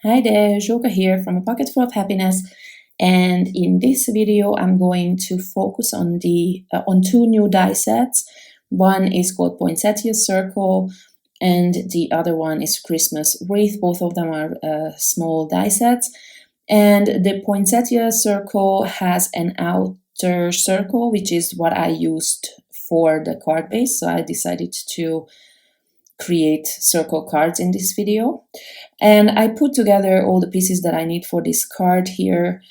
Hi there, Joka here from A Pocket Full of Happiness, and in this video I'm going to focus on two new die sets. One is called Poinsettia Circle and the other one is Christmas Wreath. Both of them are small die sets, and the Poinsettia Circle has an outer circle, which is what I used for the card base, so I decided to create circle cards in this video. And I put together all the pieces that I need for this card here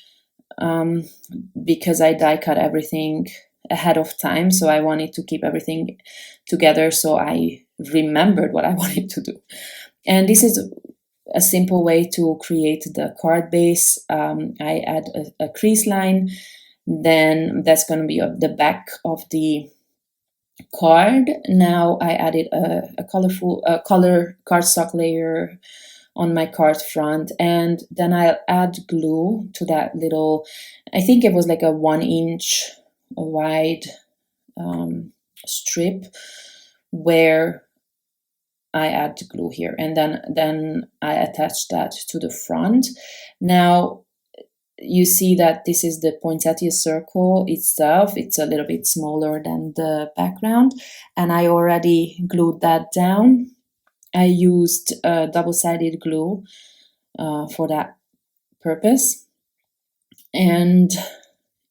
because I die cut everything ahead of time, so I wanted to keep everything together so I remembered what I wanted to do. And this is a simple way to create the card base. I add a crease line, then that's going to be the back of the card. Now I added a color cardstock layer on my card front, and then I'll add glue to that little, I think it was like a 1 inch wide strip where I add glue here, and then I attach that to the front. Now you see that this is the Poinsettia Circle itself. It's a little bit smaller than the background, and I already glued that down. I used double-sided glue for that purpose. And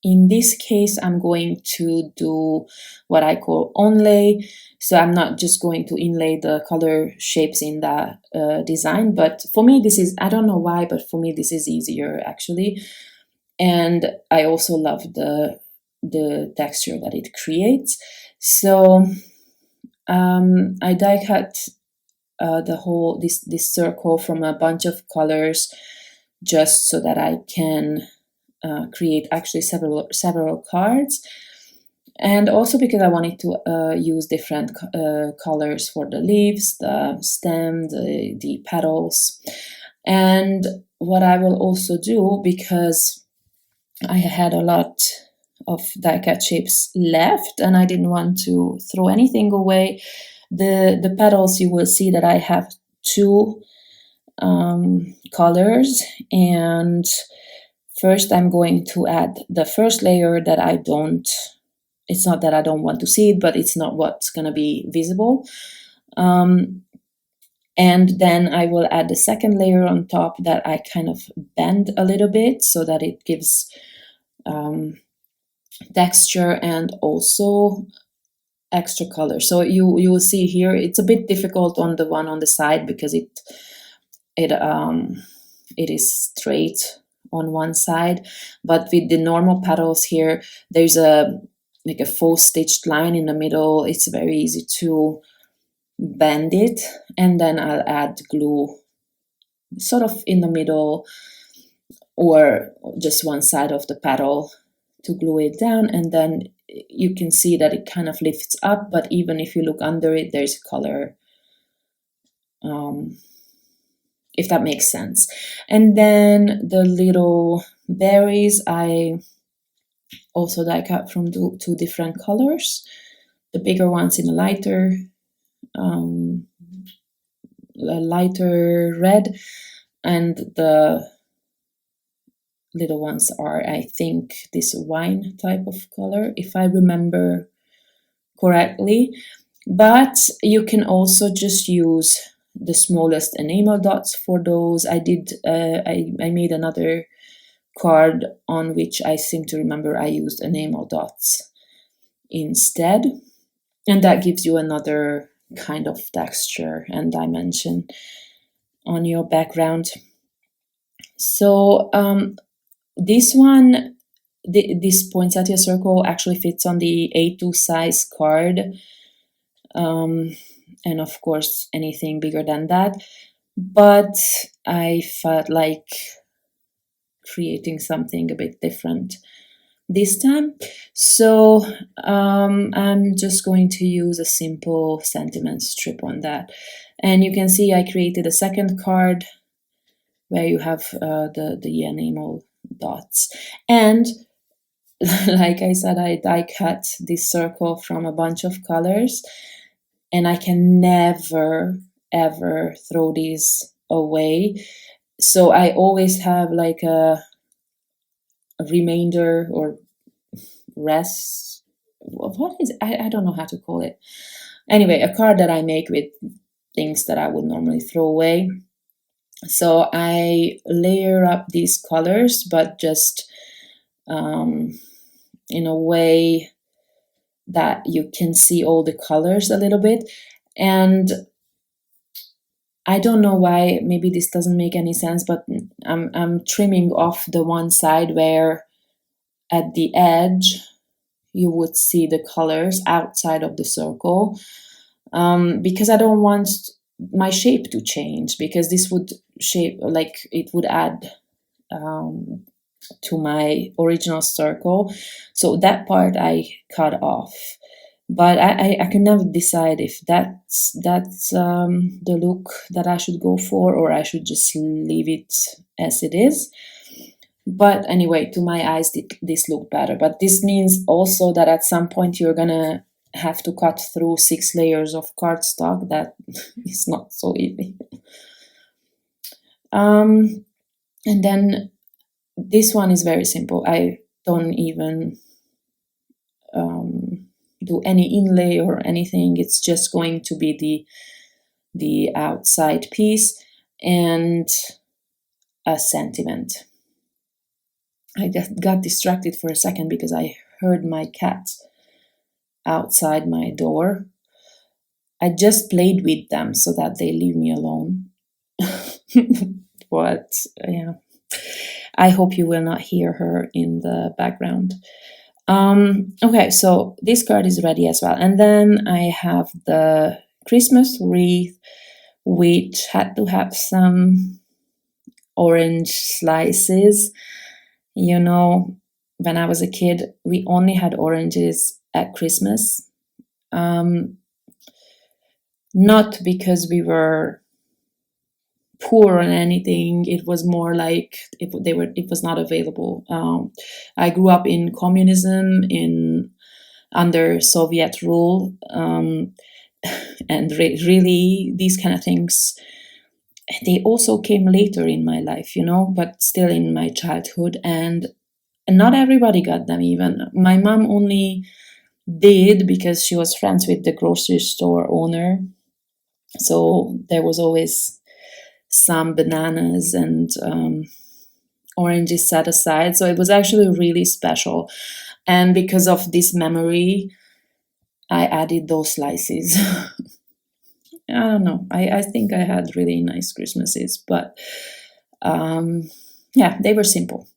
in this case, I'm going to do what I call onlay. So I'm not just going to inlay the color shapes in the design, but for me this is, I don't know why, but for me this is easier actually. And I also love the texture that it creates. So I die cut the whole this circle from a bunch of colors just so that I can create actually several cards, and also because I wanted to use different colors for the leaves, the stem, the petals. And what I will also do, because I had a lot of die cut shapes left and I didn't want to throw anything away, the petals, you will see that I have two colors, and first I'm going to add the first layer that it's not that I don't want to see it, but it's not what's going to be visible. And then I will add the second layer on top that I kind of bend a little bit so that it gives texture and also extra color. So you will see here it's a bit difficult on the one on the side because it is straight on one side, but with the normal petals here there's like a full stitched line in the middle. It's very easy to bend it, and then I'll add glue sort of in the middle or just one side of the petal to glue it down, and then you can see that it kind of lifts up, but even if you look under it there's color, if that makes sense. And then the little berries I also die cut from two different colors, the bigger ones in a lighter red, and the little ones are, I think, this wine type of color, if I remember correctly. But you can also just use the smallest enamel dots for those. I made another card on which I seem to remember I used enamel dots instead, and that gives you another kind of texture and dimension on your background. So this one, this Poinsettia Circle actually fits on the A2 size card, and of course anything bigger than that, but I felt like creating something a bit different this time. So I'm just going to use a simple sentiment strip on that, and you can see I created a second card where you have the enamel dots. And like I said, I die cut this circle from a bunch of colors, and I can never ever throw these away. So I always have like a remainder or rest. What is, I don't know how to call it. Anyway, a card that I make with things that I would normally throw away. So I layer up these colors, but just in a way that you can see all the colors a little bit. And I don't know why, maybe this doesn't make any sense, but I'm trimming off the one side where at the edge you would see the colors outside of the circle, because I don't want my shape to change, because this would shape, like it would add to my original circle. So that part I cut off. But I can never decide if that's the look that I should go for, or I should just leave it as it is. But anyway, to my eyes, this looked better. But this means also that at some point you're gonna have to cut through 6 layers of cardstock. That is not so easy. And then this one is very simple. I don't even do any inlay or anything. It's just going to be the outside piece and a sentiment. I got distracted for a second because I heard my cat outside my door. I just played with them so that they leave me alone. But yeah, I hope you will not hear her in the background. Okay, so this card is ready as well. And then I have the Christmas wreath, which had to have some orange slices. You know, when I was a kid, we only had oranges at Christmas. Not because we were poor or anything. It was more like it was not available. I grew up in communism, under Soviet rule, and really these kind of things, they also came later in my life, but still in my childhood, and not everybody got them. Even my mom only did because she was friends with the grocery store owner, so there was always some bananas and oranges set aside. So it was actually really special. And because of this memory, I added those slices. I don't know. I think I had really nice Christmases, but yeah, they were simple.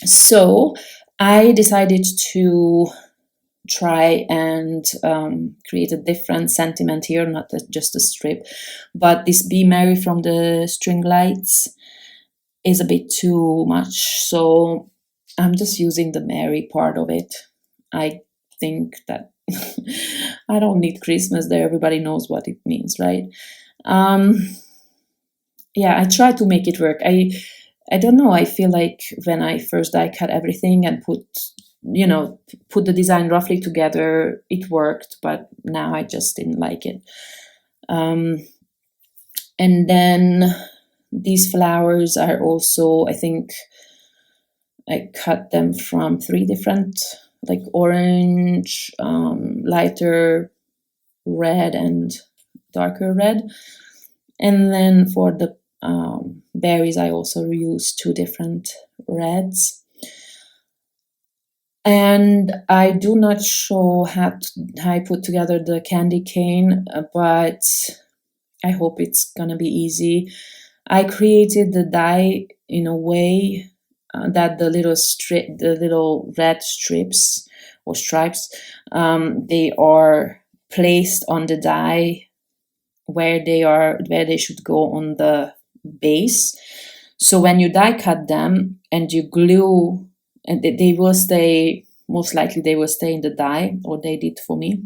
So I decided to try and create a different sentiment here, not just a strip, but this Be Merry from the string lights is a bit too much, so I'm just using the Merry part of it. I think that I don't need Christmas there, everybody knows what it means, right? Yeah, I try to make it work. I don't know, I feel like when I first die cut everything and put the design roughly together, it worked, but now I just didn't like it. And then these flowers are also, I think I cut them from 3 different, like orange, lighter red, and darker red. And then for the berries, I also reused 2 different reds. And I do not show how I put together the candy cane, but I hope it's gonna be easy. I created the die in a way that the little red strips or stripes, they are placed on the die where they should go on the base. So when you die cut them and you glue, and they will stay, most likely they will stay in the die, or they did for me.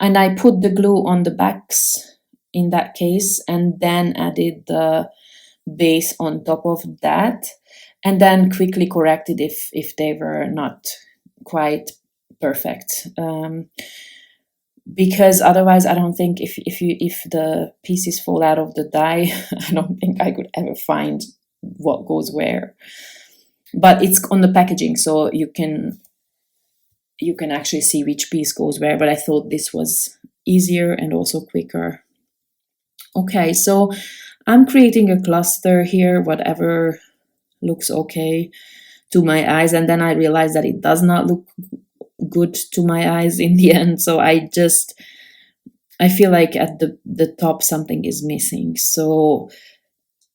And I put the glue on the backs in that case, and then added the base on top of that, and then quickly corrected if they were not quite perfect. because otherwise I don't think if the pieces fall out of the die, I don't think I could ever find what goes where. But it's on the packaging, so you can actually see which piece goes where, but I thought this was easier and also quicker. Okay, so I'm creating a cluster here, whatever looks okay to my eyes, and then I realized that it does not look good to my eyes in the end, so I feel like at the top something is missing, so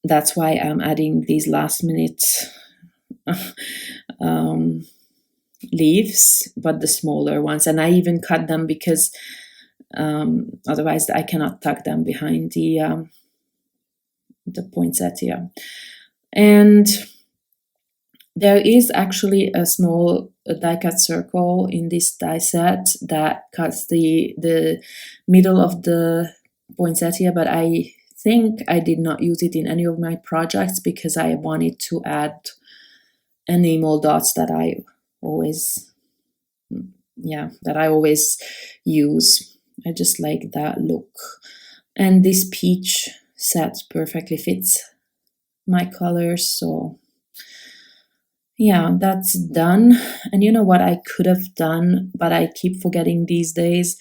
that's why I'm adding these last minute um, leaves, but the smaller ones, and I even cut them because otherwise I cannot tuck them behind the poinsettia. And there is actually a small die cut circle in this die set that cuts the middle of the poinsettia, but I think I did not use it in any of my projects because I wanted to add enamel dots that I always use. I just like that look. And this peach set perfectly fits my colors, so yeah, that's done. And you know what I could have done, but I keep forgetting these days,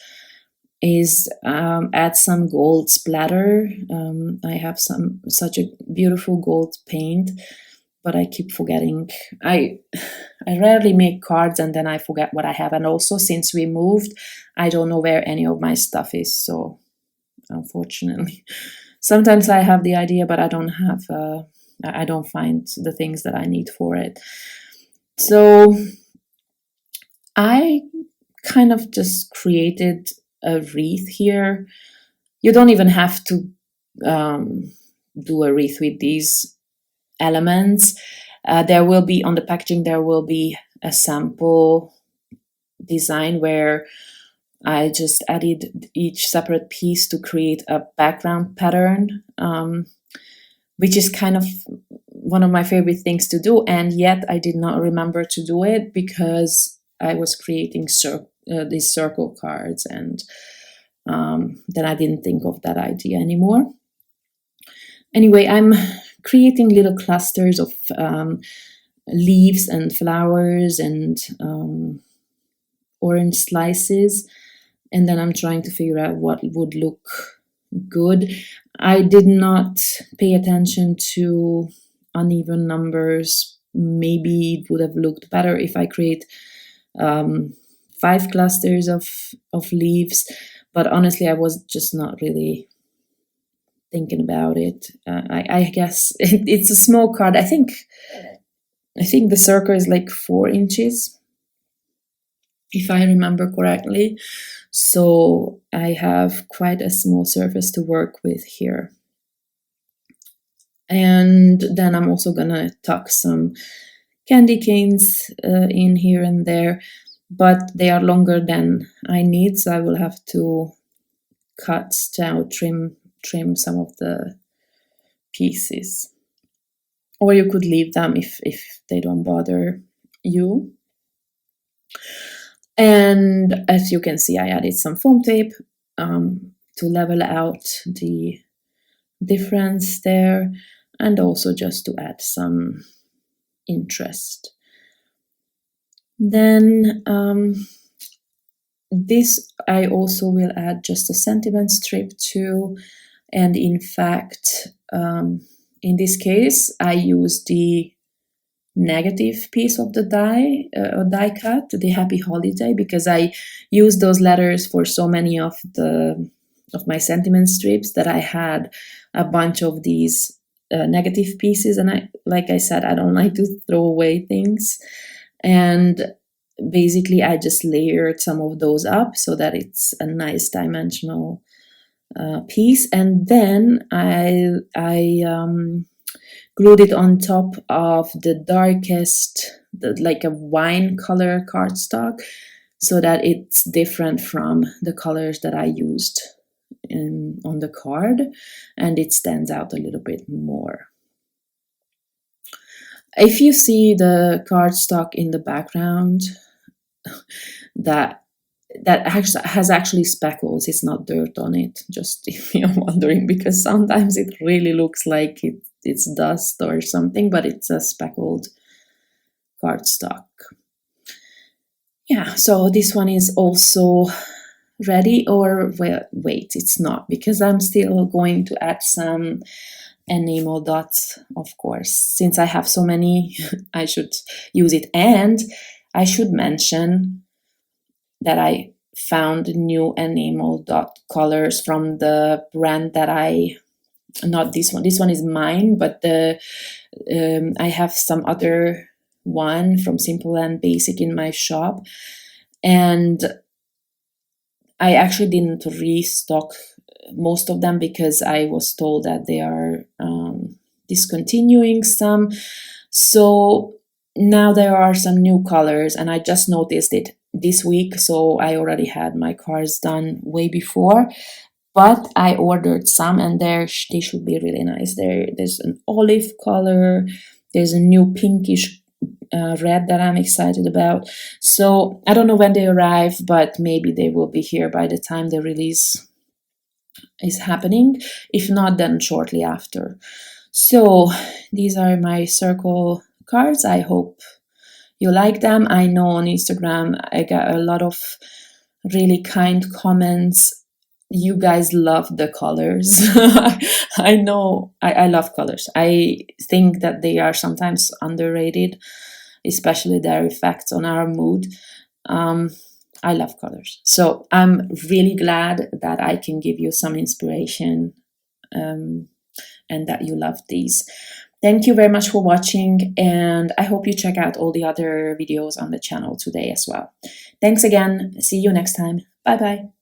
is add some gold splatter. I have such a beautiful gold paint, but I keep forgetting. I rarely make cards and then I forget what I have. And also, since we moved, I don't know where any of my stuff is. So, unfortunately, sometimes I have the idea, but I don't have. I don't find the things that I need for it. So I kind of just created a wreath here. You don't even have to do a wreath with these elements. There will be on the packaging, there will be a sample design where I just added each separate piece to create a background pattern, which is kind of one of my favorite things to do. And yet I did not remember to do it because I was creating these circle cards, and then I didn't think of that idea anymore. Anyway, I'm creating little clusters of leaves and flowers and orange slices, and then I'm trying to figure out what would look good. I did not pay attention to uneven numbers. Maybe it would have looked better if I create 5 clusters of leaves, but honestly I was just not really thinking about it. I guess it's a small card. I think the circle is like 4 inches, if I remember correctly. So I have quite a small surface to work with here. And then I'm also gonna tuck some candy canes in here and there, but they are longer than I need, so I will have to cut down, trim some of the pieces. Or you could leave them if they don't bother you. And as you can see, I added some foam tape to level out the difference there, and also just to add some interest. Then this I also will add just a sentiment strip to, and in fact in this case I use the negative piece of the die cut, the happy holiday, because I use those letters for so many of my sentiment strips that I had a bunch of these negative pieces, and like I said, I don't like to throw away things, and basically I just layered some of those up so that it's a nice dimensional piece, and then I glued it on top of the darkest, like a wine color cardstock, so that it's different from the colors that I used on the card, and it stands out a little bit more. If you see the cardstock in the background, that that has actually speckles. It's not dirt on it, just if you're wondering, because sometimes it really looks like it's dust or something, but it's a speckled cardstock. Yeah, so this one is also ready, or well, wait, it's not, because I'm still going to add some enamel dots, of course. Since I have so many, I should use it. And I should mention that I found new enamel dot colors from the brand that not this one. This one is mine, but I have some other one from Simple and Basic in my shop, and I actually didn't restock most of them because I was told that they are discontinuing some. So now there are some new colors, and I just noticed it this week. So I already had my cards done way before, but I ordered some, and they should be really nice. There's an olive color, there's a new pinkish red that I'm excited about. So I don't know when they arrive, but maybe they will be here by the time the release is happening. If not, then shortly after. So these are my circle cards. I hope you like them. I know on Instagram I got a lot of really kind comments. You guys love the colors. I know I love colors. I think that they are sometimes underrated, especially their effects on our mood. I love colors. So I'm really glad that I can give you some inspiration, and that you love these. Thank you very much for watching, and I hope you check out all the other videos on the channel today as well. Thanks again. See you next time. Bye bye.